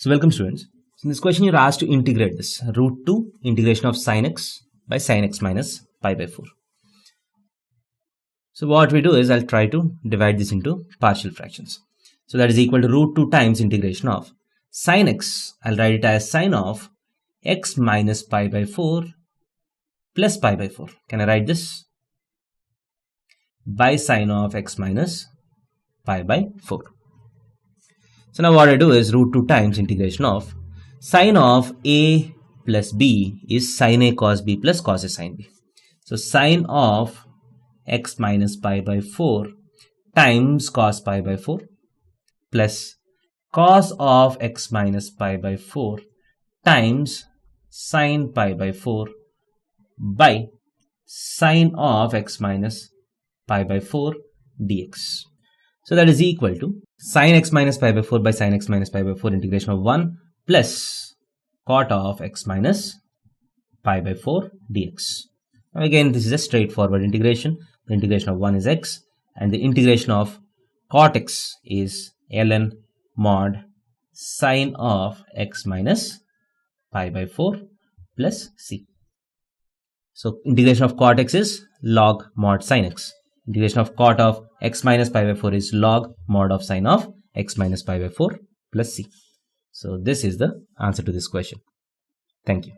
So welcome students. So in this question you're asked to integrate this root 2 integration of sin x by sin x minus pi by 4. So what we do is I'll try to divide this into partial fractions. So that is equal to root 2 times integration of sin x. I'll write it as sin of x minus pi by 4 plus pi by 4. Can I write this? By sin of x minus pi by 4. So now what I do is root 2 times integration of sin of a plus b is sin a cos b plus cos a sin b. So sin of x minus pi by 4 times cos pi by 4 plus cos of x minus pi by 4 times sin pi by 4 by sin of x minus pi by 4 dx. So that is equal to sin x minus pi by 4 by sin x minus pi by 4 integration of 1 plus cot of x minus pi by 4 dx. Now again, this is a straightforward integration. The integration of 1 is x and the integration of cot x is ln mod sin of x minus pi by 4 plus c. So integration of cot x is log mod sin x. Integration of cot of x minus pi by 4 is log mod of sin of x minus pi by 4 plus c. So this is the answer to this question. Thank you.